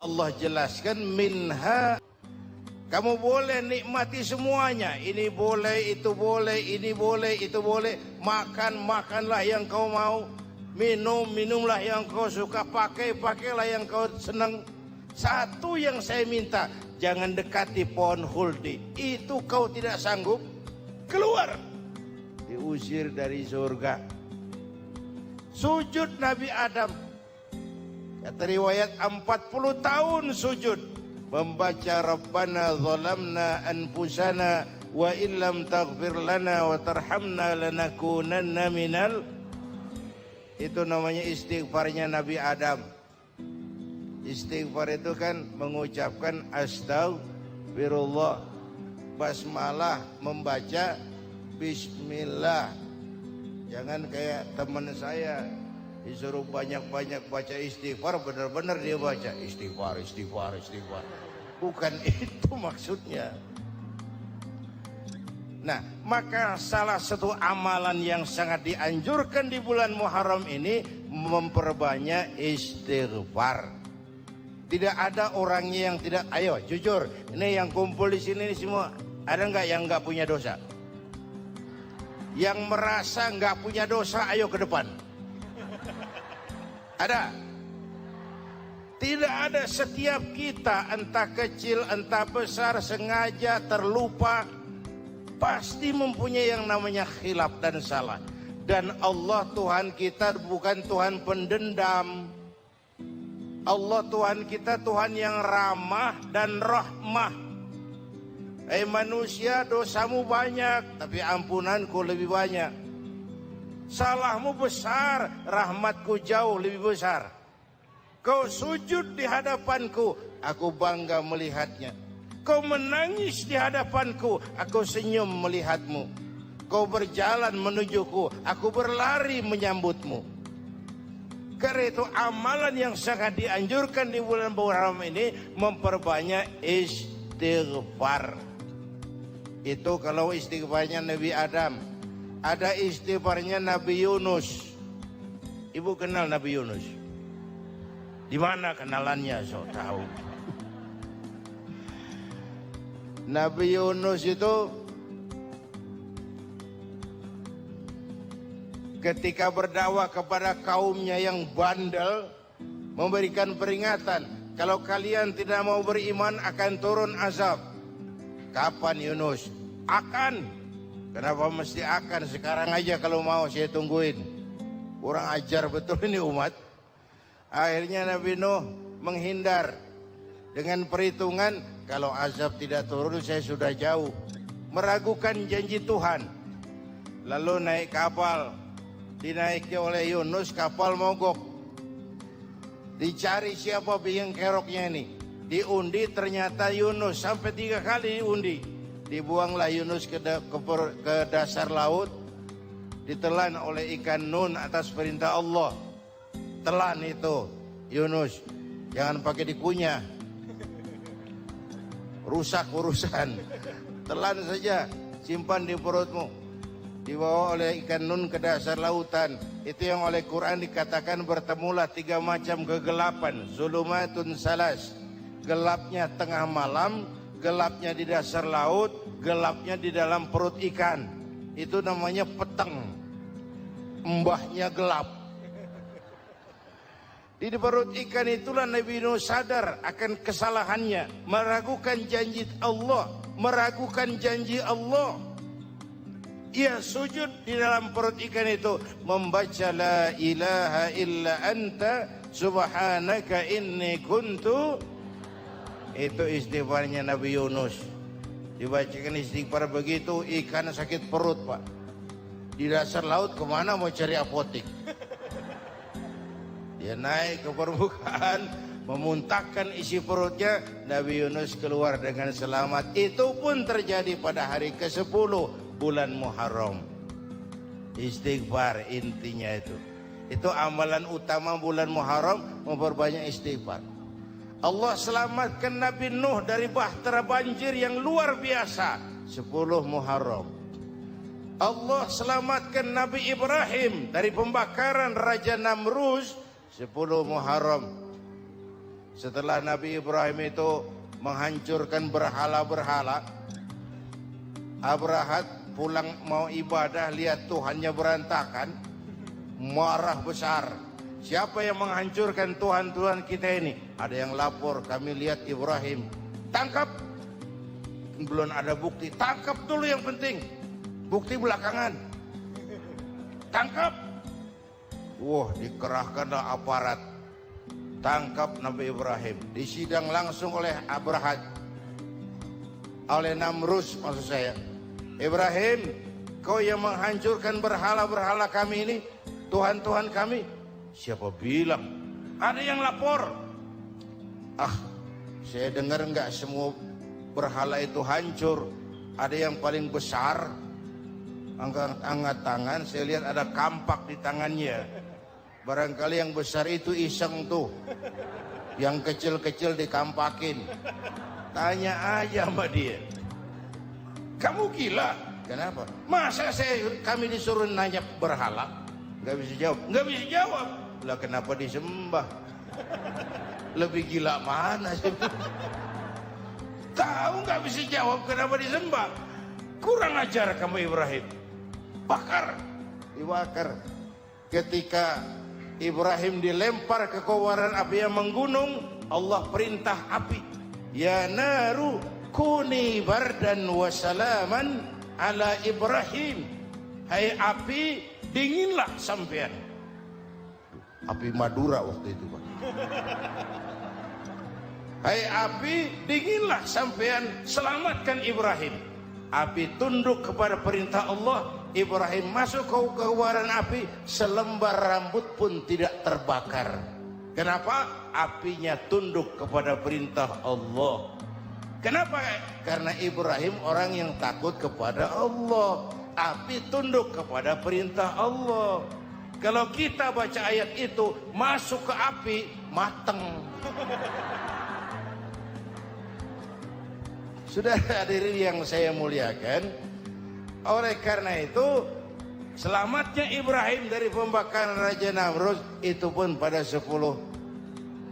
Allah jelaskan minha, kamu boleh nikmati semuanya. Ini boleh, itu boleh, ini boleh, itu boleh. Makan, makanlah yang kau mau. Minum, minumlah yang kau suka. Pakai, pakailah yang kau senang. Satu yang saya minta, jangan dekati pohon huldi. Itu kau tidak sanggup, keluar. Diusir dari surga. Sujud Nabi Adam, kata riwayat 40 tahun sujud membaca Rabbana zalamna anfusana wa illam taghfir lana wa tarhamna lanakunanna minal. Itu namanya istighfarnya Nabi Adam. Istighfar itu kan mengucapkan astagfirullah, basmalah, membaca bismillah. Jangan kayak teman saya disuruh banyak-banyak baca istighfar, benar-benar dia baca istighfar, istighfar, istighfar. Bukan itu maksudnya. Nah, maka salah satu amalan yang sangat dianjurkan di bulan Muharram ini memperbanyak istighfar. Tidak ada orangnya yang tidak. Ayo jujur, ini yang kumpul di sini semua, ada nggak yang nggak punya dosa? Yang merasa nggak punya dosa, ayo ke depan. Ada? Tidak ada. Setiap kita, entah kecil entah besar, sengaja, terlupa, pasti mempunyai yang namanya khilaf dan salah. Dan Allah Tuhan kita bukan Tuhan pendendam. Allah Tuhan kita Tuhan yang ramah dan rahmah. Manusia, dosamu banyak, tapi ampunanku lebih banyak. Salahmu besar, rahmatku jauh lebih besar. Kau sujud di hadapanku, aku bangga melihatnya. Kau menangis di hadapanku, aku senyum melihatmu. Kau berjalan menujuku, aku berlari menyambutmu. Karena itu amalan yang sangat dianjurkan di bulan Muharram ini memperbanyak istighfar. Itu kalau istighfarnya Nabi Adam. Ada istighfarnya Nabi Yunus. Ibu kenal Nabi Yunus? Di mana kenalannya? So tahu. Nabi Yunus itu ketika berdakwah kepada kaumnya yang bandel, memberikan peringatan, kalau kalian tidak mau beriman akan turun azab. Kapan Yunus? Akan. Kenapa mesti akan? Sekarang aja kalau mau saya tungguin. Kurang ajar betul ini umat. Akhirnya Nabi Nuh menghindar dengan perhitungan, kalau azab tidak turun saya sudah jauh. Meragukan janji Tuhan. Lalu naik kapal, dinaiki oleh Yunus, kapal mogok. Dicari siapa biang keroknya ini. Diundi, ternyata Yunus. Sampai 3 kali diundi. Dibuanglah Yunus ke dasar laut. Ditelan oleh ikan Nun atas perintah Allah. Telan itu Yunus, jangan pakai dikunyah, rusak urusan. Telan saja, simpan di perutmu. Dibawa oleh ikan Nun ke dasar lautan. Itu yang oleh Quran dikatakan bertemulah 3 macam kegelapan. Zulumatun salas, gelapnya tengah malam, gelapnya di dasar laut, gelapnya di dalam perut ikan. Itu namanya peteng, mbahnya gelap. Di perut ikan itulah Nabi Nuh sadar akan kesalahannya, meragukan janji Allah, meragukan janji Allah. Ia sujud di dalam perut ikan itu, membaca la ilaha illa anta subhanaka inni kuntu. Itu istighfarnya Nabi Yunus. Dibacakan istighfar begitu, ikan sakit perut pak. Di dasar laut kemana mau cari apotik? Dia naik ke permukaan, memuntahkan isi perutnya. Nabi Yunus keluar dengan selamat. Itu pun terjadi pada hari ke-10 bulan Muharram. Istighfar intinya itu. Itu amalan utama bulan Muharram, memperbanyak istighfar. Allah selamatkan Nabi Nuh dari bahtera banjir yang luar biasa 10 Muharram. Allah selamatkan Nabi Ibrahim dari pembakaran Raja Namrus 10 Muharram. Setelah Nabi Ibrahim itu menghancurkan berhala-berhala, Abrahat pulang mau ibadah, lihat Tuhannya berantakan, marah besar. Siapa yang menghancurkan Tuhan-Tuhan kita ini? Ada yang lapor, kami lihat Ibrahim. Tangkap. Belum ada bukti, tangkap dulu yang penting. Bukti belakangan. Tangkap. Wah, dikerahkanlah aparat. Tangkap Nabi Ibrahim. Disidang langsung oleh Abrahat. Oleh Namrus maksud saya. Ibrahim, kau yang menghancurkan berhala-berhala kami ini, Tuhan-Tuhan kami. Siapa bilang? Ada yang lapor. Ah, saya dengar enggak semua berhala itu hancur. Ada yang paling besar. Angkat tangan, saya lihat ada kampak di tangannya. Barangkali yang besar itu iseng tuh. Yang kecil-kecil dikampakin. Tanya aja sama dia. Kamu gila? Kenapa? Masa kami disuruh nanya berhala? Gak bisa jawab. Gak bisa jawab. Lah kenapa disembah? Lebih gila mana sih? Tahu gak bisa jawab kenapa disembah? Kurang ajar kamu Ibrahim. Bakar. Dibakar. Ketika Ibrahim dilempar ke kobaran api yang menggunung, Allah perintah api. Ya naru kuni bardan wa salaman ala Ibrahim. Hai api, dinginlah sampean. Api Madura waktu itu, Pak. Hai api, dinginlah sampean, selamatkan Ibrahim. Api tunduk kepada perintah Allah. Ibrahim masuk ke kobaran api, selembar rambut pun tidak terbakar. Kenapa? Apinya tunduk kepada perintah Allah. Kenapa? Karena Ibrahim orang yang takut kepada Allah. Api tunduk kepada perintah Allah. Kalau kita baca ayat itu, masuk ke api, mateng. Sudah hadirin yang saya muliakan, oleh karena itu selamatnya Ibrahim dari pembakaran Raja Namrud itu pun pada 10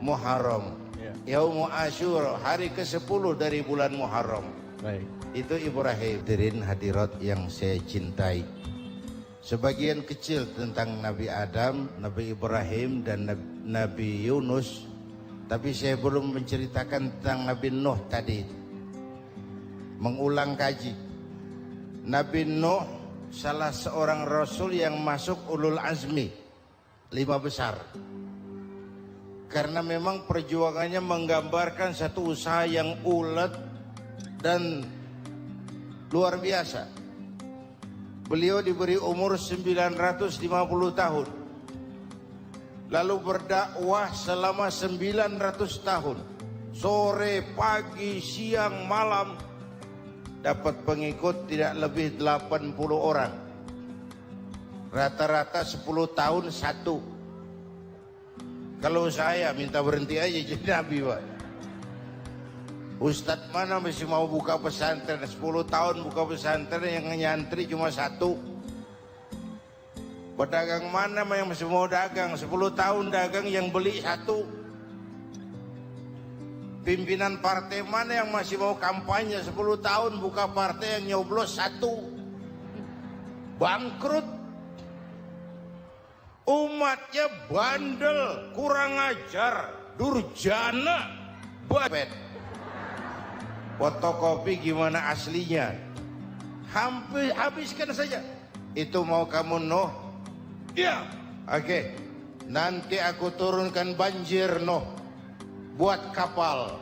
Muharram. Yaumu Asyura, hari ke-10 dari bulan Muharram. Baik. Itu Ibrahim. Hadirin hadirat yang saya cintai. Sebagian kecil tentang Nabi Adam, Nabi Ibrahim dan Nabi Yunus. Tapi saya belum menceritakan tentang Nabi Nuh tadi. Mengulang kaji. Nabi Nuh salah seorang rasul yang masuk ulul azmi 5 besar. Karena memang perjuangannya menggambarkan satu usaha yang ulet dan luar biasa. Beliau diberi umur 950 tahun. Lalu berdakwah selama 900 tahun. Sore, pagi, siang, malam. Dapat pengikut tidak lebih 80 orang. Rata-rata 10 tahun satu. Kalau saya minta berhenti aja jadi nabi, Pak. Ustadz mana masih mau buka pesantren? 10 tahun buka pesantren yang nyantri cuma 1. Pedagang mana yang masih mau dagang? 10 tahun dagang yang beli 1. Pimpinan partai mana yang masih mau kampanye? 10 tahun buka partai yang nyoblos 1. Bangkrut. Umatnya bandel, kurang ajar, durjana, babet. Fotokopi gimana aslinya? Hampir habiskan saja. Itu mau kamu Nuh? Ya. Oke. Nanti aku turunkan banjir Nuh. Buat kapal.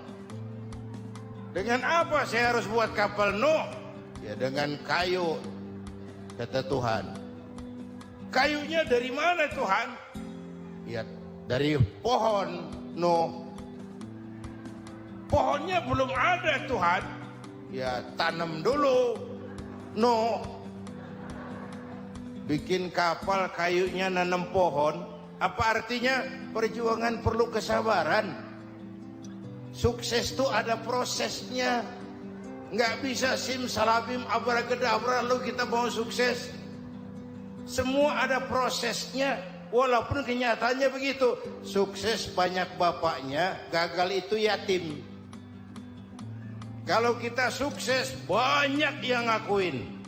Dengan apa saya harus buat kapal Nuh? Ya dengan kayu, kata Tuhan. Kayunya dari mana Tuhan? Ya dari pohon Nuh. Pohonnya belum ada Tuhan. Ya tanam dulu Nuh. Bikin kapal kayunya nanam pohon. Apa artinya? Perjuangan perlu kesabaran. Sukses itu ada prosesnya. Nggak bisa simsalabim abracadabra lalu kita mau sukses. Semua ada prosesnya. Walaupun kenyataannya begitu. Sukses banyak bapaknya, gagal itu yatim. Kalau kita sukses banyak yang ngakuin.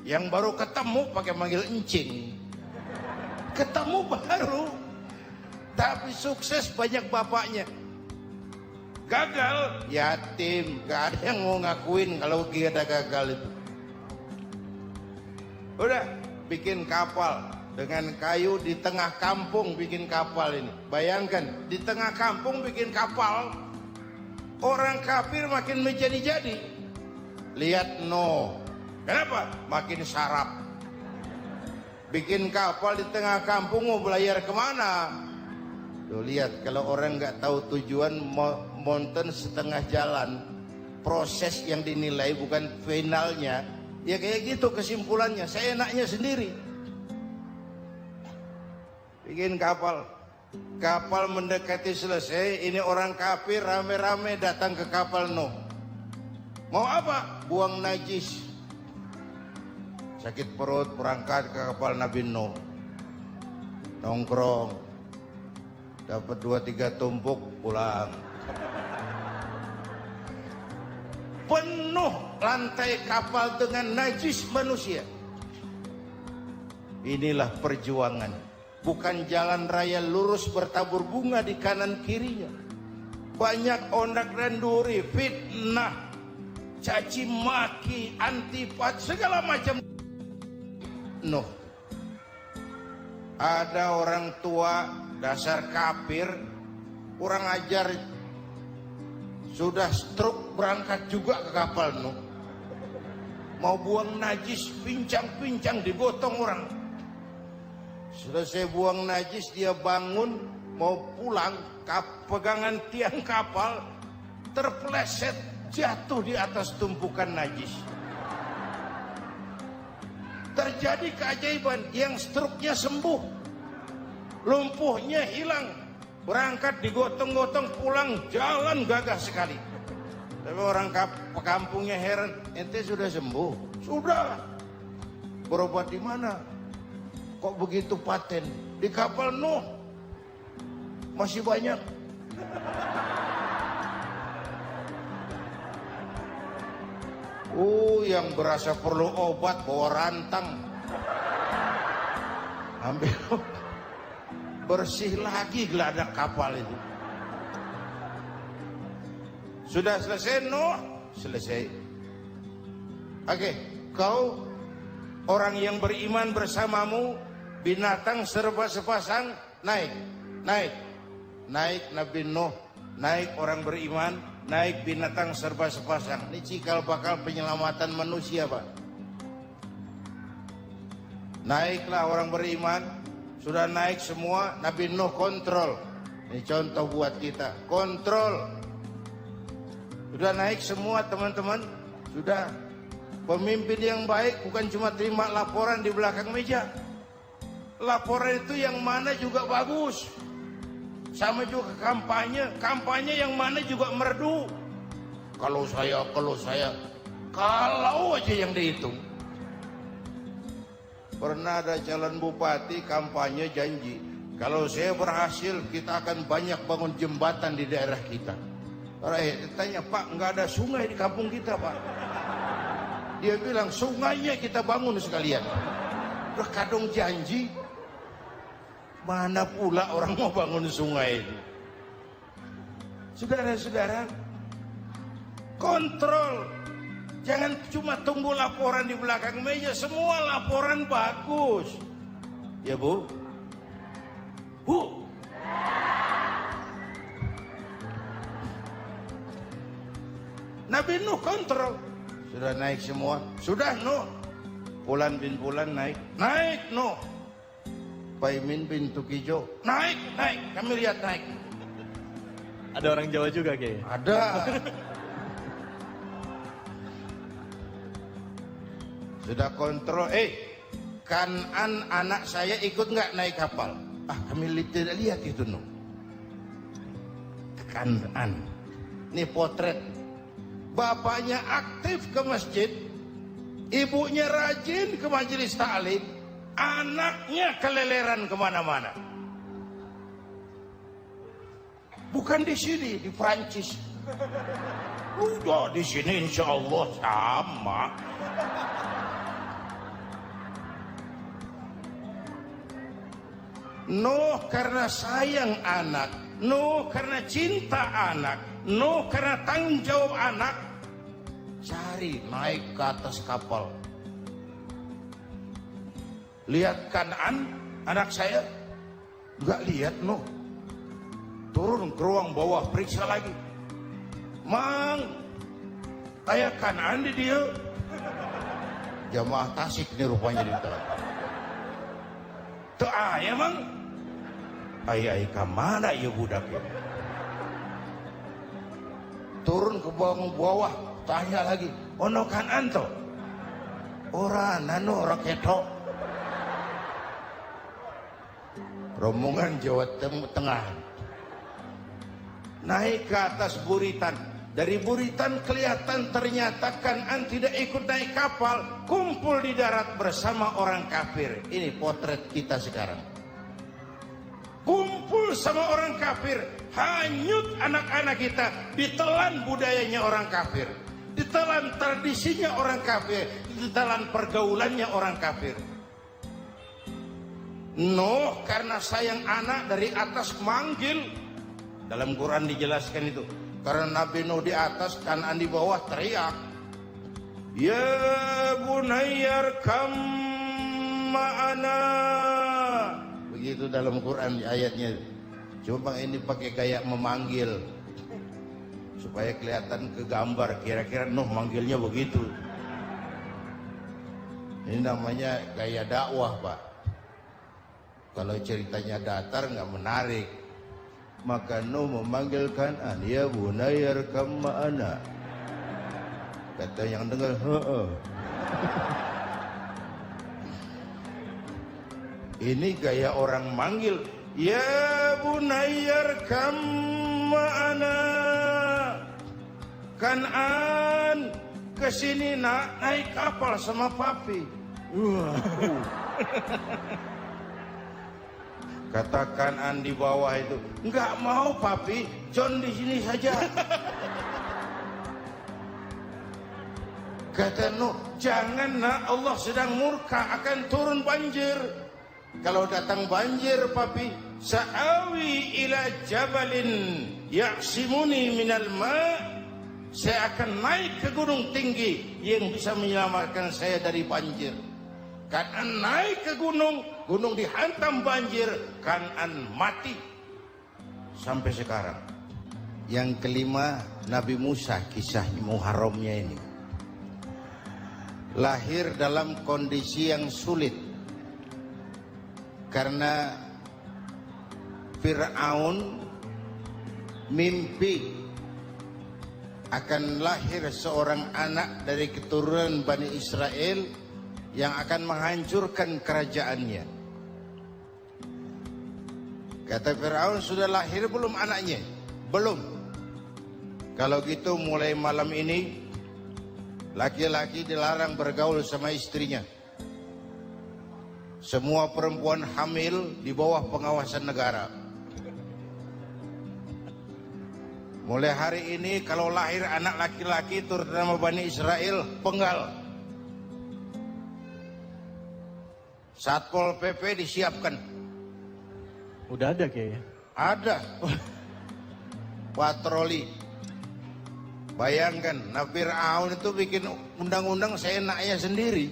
Yang baru ketemu pakai manggil encing. Ketemu baru. Tapi sukses banyak bapaknya. Gagal yatim, gak ada yang mau ngakuin kalau kita gagal itu. Udah bikin kapal dengan kayu di tengah kampung, bikin kapal ini. Bayangkan di tengah kampung bikin kapal. Orang kafir makin menjadi-jadi. Lihat Nuh. Kenapa? Makin sarap. Bikin kapal di tengah kampung mau belayar kemana? Tuh lihat, kalau orang nggak tahu tujuan, mountain setengah jalan. Proses yang dinilai bukan finalnya. Ya kayak gitu kesimpulannya. Saya enaknya sendiri. Bikin kapal. Kapal mendekati selesai, ini orang kafir rame-rame datang ke kapal Nuh. Mau apa? Buang najis. Sakit perut, berangkat ke kapal Nabi Nuh. Nongkrong. Dapat 2-3 tumpuk, pulang. Penuh lantai kapal dengan najis manusia. Inilah perjuangan. Bukan jalan raya lurus bertabur bunga di kanan kirinya. Banyak ondak dan duri, fitnah, caci maki, antipat, segala macam. Nuh. Ada orang tua dasar kafir, kurang ajar, sudah stroke berangkat juga ke kapal Nuh. Mau buang najis, pincang-pincang digotong orang. Selesai buang najis, dia bangun mau pulang, pegangan tiang kapal terpeleset jatuh di atas tumpukan najis. Terjadi keajaiban, yang struknya sembuh, lumpuhnya hilang, berangkat digotong-gotong pulang, jalan gagah sekali. Tapi orang kampungnya heran, ente sudah sembuh? Sudah. Berobat di mana? Kok begitu paten? Di kapal Nuh. Masih banyak. Yang berasa perlu obat bawa rantang. Ambil bersih lagi geladak kapal itu. Sudah selesai Nuh? Selesai. Oke, kau orang yang beriman bersamamu, binatang serba sepasang, naik Nabi Nuh, naik orang beriman, naik binatang serba sepasang. Ini cikal bakal penyelamatan manusia, Pak. Naiklah orang beriman, sudah naik semua, Nabi Nuh kontrol. Ini contoh buat kita, kontrol. Sudah naik semua teman-teman, sudah. Pemimpin yang baik bukan cuma terima laporan di belakang meja. Laporan itu yang mana juga bagus. Sama juga kampanye yang mana juga merdu. Kalau aja yang dihitung. Pernah ada calon bupati kampanye janji, kalau saya berhasil kita akan banyak bangun jembatan di daerah kita. Tanya, Pak, nggak ada sungai di kampung kita, Pak. Dia bilang, sungainya kita bangun sekalian. Udah kadung janji, mana pula orang mau bangun sungai itu. Saudara-saudara, kontrol. Jangan cuma tunggu laporan di belakang meja, semua laporan bagus. Ya Bu? Bu? Nabi Nuh kontrol. Sudah naik semua? Sudah Nuh. Pulan bin Pulan naik? Naik Nuh. Paimin bin Tukijo? Naik. Kami lihat naik. Ada orang Jawa juga kayaknya? Ada. Sudah kontrol. Kanan anak saya ikut nggak naik kapal? Kami tidak lihat itu Nuh. Kanan. Ini potret. Bapaknya aktif ke masjid, ibunya rajin ke majelis taklim, anaknya keleleran kemana-mana. Bukan di sini, di Prancis. Udah di sini insya Allah sama. No karena sayang anak, no karena cinta anak, no karena tanggung jawab anak. Cari naik ke atas kapal. Lihat Kanaan, anak saya. Enggak lihat no. Turun ke ruang bawah, periksa lagi. Mang, kayak Kanaan di dia. Jamaah Tasik nih rupanya di dalam. Tuh ayah mang. Ayah ke mana ya budak ya? Turun ke bawah, tanya lagi. Ono Kanaan toh? Ora nano raketo. Rombongan Jawa Tengah naik ke atas buritan. Dari buritan kelihatan ternyata Kanaan tidak ikut naik kapal, kumpul di darat bersama orang kafir. Ini potret kita sekarang. Kumpul sama orang kafir, hanyut anak-anak kita, ditelan budayanya orang kafir, ditelan tradisinya orang kafir, ditelan pergaulannya orang kafir. Nuh karena sayang anak dari atas manggil. Dalam Quran dijelaskan itu. Karena Nabi Nuh di atas, Kanaan di bawah teriak. Ya bunayyar kam ma'ana. Begitu dalam Quran ayatnya. Cuma ini pakai gaya memanggil. Supaya kelihatan kegambar. Kira-kira Nuh manggilnya begitu. Ini namanya gaya dakwah Pak. Kalau ceritanya datar nggak menarik. Maka Nuh memanggil Kanaan, ya bunayyar kam ma'ana. Kata yang dengar, heeh. Ini gaya orang manggil, ya bunayyar kam ma'ana. Kanaan, kesini nak, naik kapal sama papi. Kata Kanaan di bawah itu, enggak mau papi, John di sini saja. Kata Nuh, jangan nak, Allah sedang murka, akan turun banjir. Kalau datang banjir papi, sa'awi ila jabalin ya'simuni minal ma'. Saya akan naik ke gunung tinggi yang bisa menyelamatkan saya dari banjir. Kanaan naik ke gunung, gunung dihantam banjir, Kanaan mati. Sampai sekarang. Yang kelima, Nabi Musa, kisah Muharramnya ini. Lahir dalam kondisi yang sulit. Karena Fir'aun mimpi akan lahir seorang anak dari keturunan Bani Israel yang akan menghancurkan kerajaannya. Kata Fir'aun, sudah lahir belum anaknya? Belum. Kalau gitu mulai malam ini laki-laki dilarang bergaul sama istrinya. Semua perempuan hamil di bawah pengawasan negara. Mulai hari ini kalau lahir anak laki-laki turut nama Bani Israel, penggal. Satpol PP disiapkan. Udah ada kayaknya. Ada. Patroli. Bayangkan, Nabi Fir'aun itu bikin undang-undang seenaknya sendiri.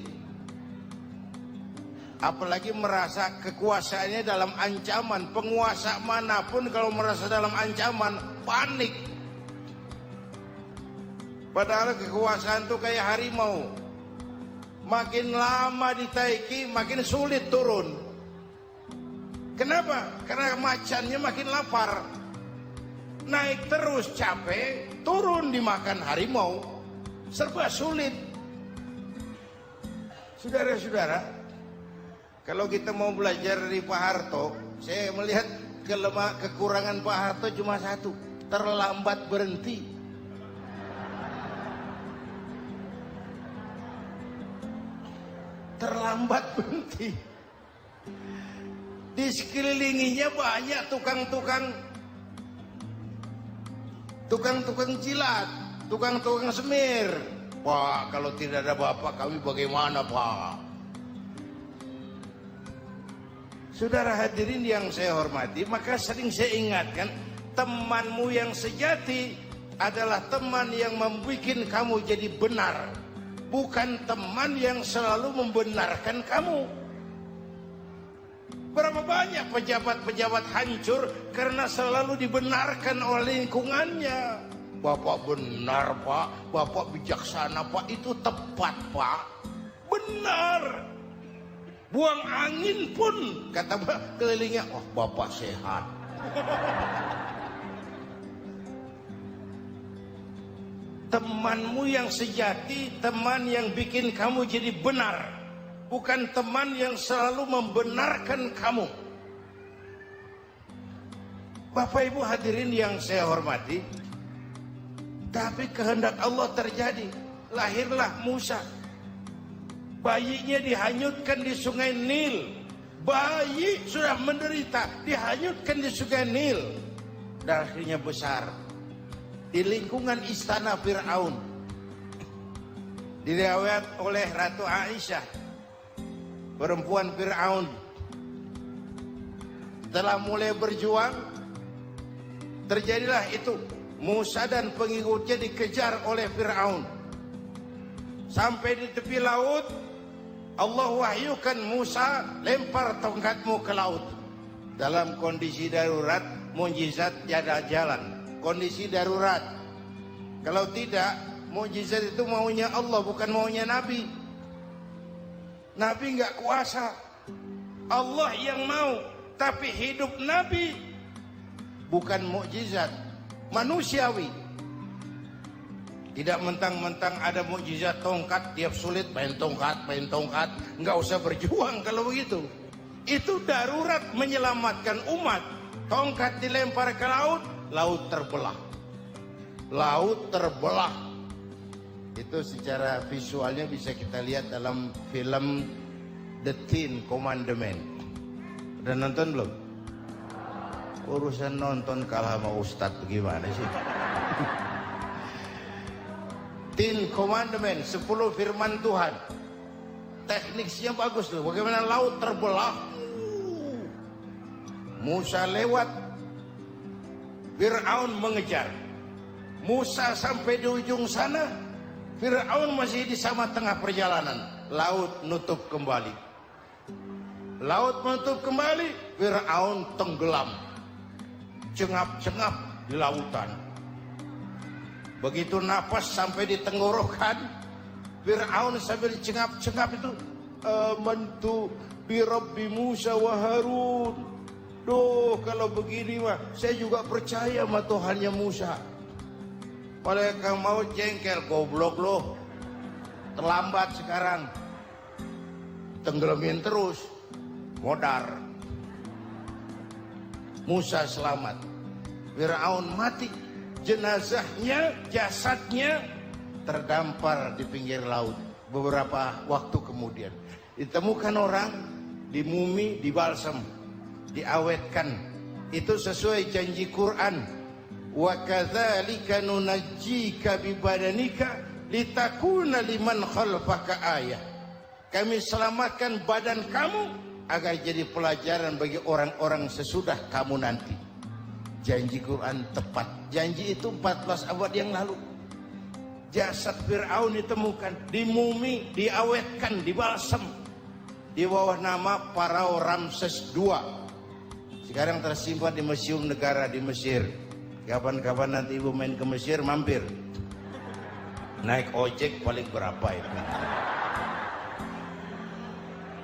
Apalagi merasa kekuasaannya dalam ancaman. Penguasa manapun kalau merasa dalam ancaman, panik. Padahal kekuasaan itu kayak harimau. Makin lama ditaiki, makin sulit turun. Kenapa? Karena macannya makin lapar. Naik terus capek, turun dimakan harimau. Serba sulit. Saudara-saudara, kalau kita mau belajar dari Pak Harto, saya melihat kekurangan Pak Harto cuma satu, terlambat berhenti. Terlambat berhenti. Di sekelilinginya banyak tukang-tukang tukang-tukang jilat, tukang-tukang semir. Pak, kalau tidak ada bapak kami bagaimana, Pak? Saudara hadirin yang saya hormati, maka sering saya ingatkan, temanmu yang sejati adalah teman yang membuat kamu jadi benar, bukan teman yang selalu membenarkan kamu. Berapa banyak pejabat-pejabat hancur karena selalu dibenarkan oleh lingkungannya. Bapak benar, Pak. Bapak bijaksana, Pak. Itu tepat, Pak. Benar. Buang angin pun, kata kelilingnya, oh Bapak sehat. Temanmu yang sejati, teman yang bikin kamu jadi benar, bukan teman yang selalu membenarkan kamu. Bapak Ibu hadirin yang saya hormati, tapi kehendak Allah terjadi. Lahirlah Musa. Bayinya dihanyutkan di sungai Nil. Bayi sudah menderita, dihanyutkan di sungai Nil. Dan akhirnya besar di lingkungan istana Fir'aun, diriwayat oleh Ratu Aisyah, perempuan Fir'aun. Setelah mulai berjuang, terjadilah itu. Musa dan pengikutnya dikejar oleh Fir'aun. Sampai di tepi laut, Allah wahyukan Musa, lempar tongkatmu ke laut. Dalam kondisi darurat, mukjizat tiada jalan. Kondisi darurat. Kalau tidak, mukjizat itu maunya Allah, bukan maunya Nabi. Nabi nggak kuasa. Allah yang mau. Tapi hidup Nabi bukan mukjizat, manusiawi. Tidak mentang-mentang ada mukjizat tongkat, tiap sulit main tongkat. Nggak usah berjuang kalau begitu. Itu darurat menyelamatkan umat. Tongkat dilempar ke laut, laut terbelah. Laut terbelah. Itu secara visualnya bisa kita lihat dalam film The Ten Commandment. Udah nonton belum? Urusan nonton kalah sama Ustadz gimana sih? Ten Commandment, 10 firman Tuhan. Tekniknya bagus tuh. Bagaimana laut terbelah. Musa lewat, Fir'aun mengejar. Musa sampai di ujung sana, Fir'aun masih di sama tengah perjalanan. Laut nutup kembali. Laut menutup kembali, Fir'aun tenggelam. Cengap-cengap di lautan. Begitu napas sampai di tenggorokan, Fir'aun sambil cengap-cengap itu, amantu bi Rabbi Musa wa Harun. Duh, kalau begini mah saya juga percaya sama Tuhannya Musa. Mereka mau jengkel, goblok loh. Terlambat sekarang. Tenggelamin terus. Modar. Musa selamat. Fir'aun mati. Jenazahnya, jasadnya terdampar di pinggir laut. Beberapa waktu kemudian ditemukan orang, dimumi, dibalsam, diawetkan. Itu sesuai janji Quran. Wa kadzalika nunajjika bi badanika litakuna liman khalfaka ayah. Kami selamatkan badan kamu agar jadi pelajaran bagi orang-orang sesudah kamu nanti. Janji Quran tepat. Janji itu 14 abad yang lalu. Jasad Fir'aun ditemukan, dimumi, diawetkan, dibalsam di bawah nama Pharao Ramses II. Sekarang tersimpan di Museum Negara di Mesir. Kapan-kapan nanti ibu main ke Mesir, mampir. Naik ojek paling berapa itu?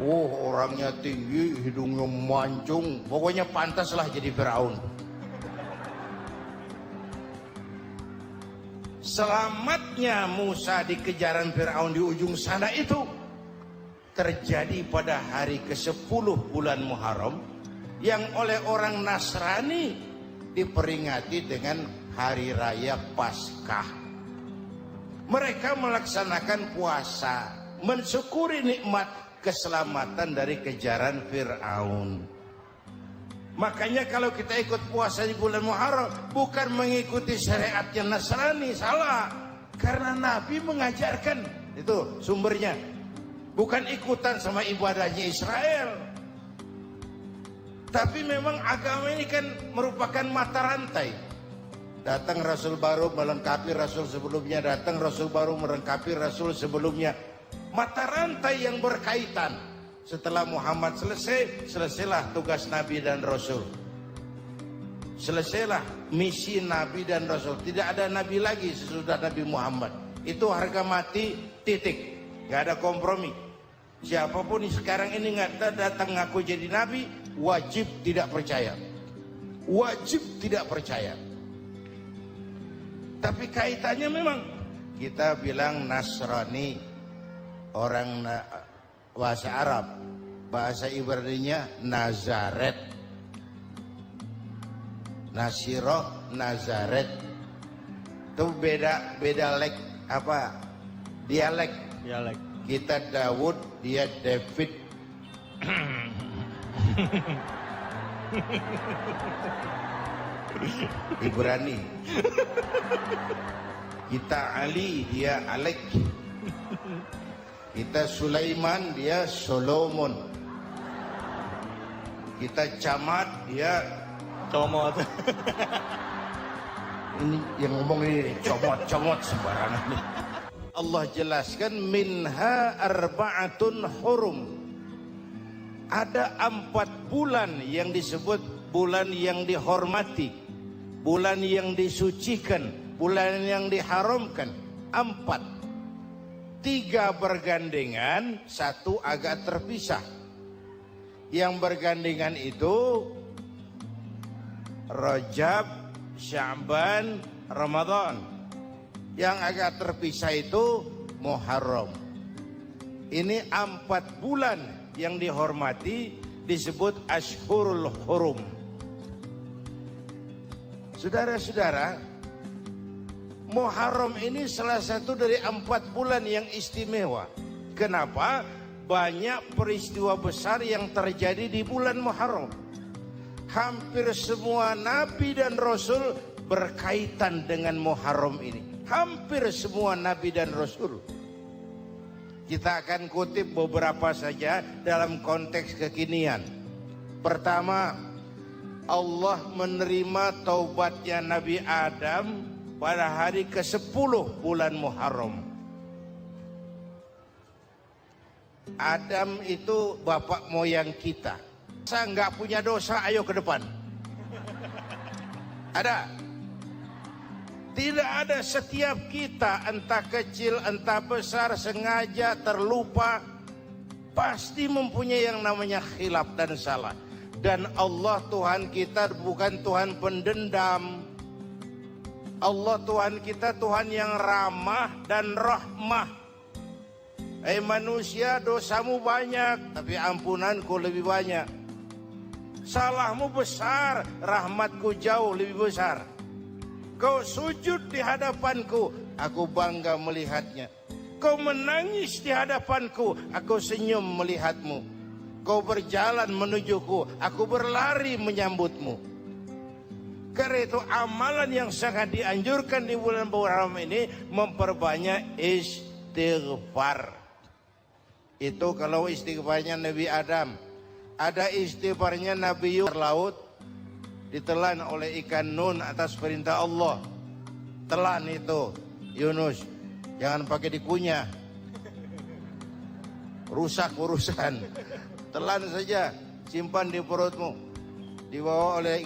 Oh, orangnya tinggi, hidungnya mancung. Pokoknya pantaslah jadi Fir'aun. Selamatnya Musa di kejaran Fir'aun di ujung sana itu terjadi pada hari ke-10 bulan Muharram, yang oleh orang Nasrani diperingati dengan hari raya Paskah. Mereka melaksanakan puasa, mensyukuri nikmat keselamatan dari kejaran Fir'aun. Makanya kalau kita ikut puasa di bulan Muharram bukan mengikuti syariatnya Nasrani, salah. Karena Nabi mengajarkan, itu sumbernya. Bukan ikutan sama ibadahnya Israel. Tapi memang agama ini kan merupakan mata rantai. Datang Rasul baru melengkapi Rasul sebelumnya, datang Rasul baru melengkapi Rasul sebelumnya. Mata rantai yang berkaitan. Setelah Muhammad selesai, selesailah tugas Nabi dan Rasul. Selesailah misi Nabi dan Rasul. Tidak ada Nabi lagi sesudah Nabi Muhammad. Itu harga mati, titik. Gak ada kompromi. Siapapun sekarang ini nggak datang ngaku jadi Nabi, wajib tidak percaya. Wajib tidak percaya. Tapi kaitannya memang kita bilang Nasrani, orang bahasa Arab, bahasa Ibraninya Nazaret, Nasiroh, Nazaret. Itu beda dialek. Kita Daud, dia David. Ibrani. Kita Ali, dia Alek. Kita Sulaiman, dia Solomon. Kita Camat, dia Comot. ini yang ngomong ini comot sembarangan nih. Allah jelaskan minha arba'atun hurum. Ada 4 bulan yang disebut bulan yang dihormati, bulan yang disucikan, bulan yang diharamkan. 4. 3 bergandengan, 1 agak terpisah. Yang bergandengan itu Rajab, Sya'ban, Ramadan. Yang agak terpisah itu Muharram. Ini 4 bulan yang dihormati disebut Ashhurul Hurum. Saudara-saudara, Muharram ini salah satu dari 4 bulan yang istimewa. Kenapa? Banyak peristiwa besar yang terjadi di bulan Muharram. Hampir semua Nabi dan Rasul berkaitan dengan Muharram ini. Hampir semua Nabi dan Rasul. Kita akan kutip beberapa saja dalam konteks kekinian. Pertama, Allah menerima taubatnya Nabi Adam pada hari ke-10 bulan Muharram. Adam itu bapak moyang kita. Saya nggak punya dosa, ayo ke depan. Ada? Tidak ada. Setiap kita, entah kecil, entah besar, sengaja, terlupa, pasti mempunyai yang namanya khilaf dan salah. Dan Allah Tuhan kita bukan Tuhan pendendam. Allah Tuhan kita Tuhan yang ramah dan rahmah. Manusia, dosamu banyak, tapi ampunanku lebih banyak. Salahmu besar, rahmatku jauh lebih besar. Kau sujud di hadapanku, aku bangga melihatnya. Kau menangis di hadapanku, aku senyum melihatmu. Kau berjalan menujuku, aku berlari menyambutmu. Karena itu amalan yang sangat dianjurkan di bulan Muharram ini memperbanyak istighfar. Itu kalau istighfarnya Nabi Adam. Ada istighfarnya Nabi Yunus laut, ditelan oleh ikan nun atas perintah Allah. Telan itu Yunus, jangan pakai dikunyah, rusak urusan. Telan saja, simpan di perutmu. Dibawa oleh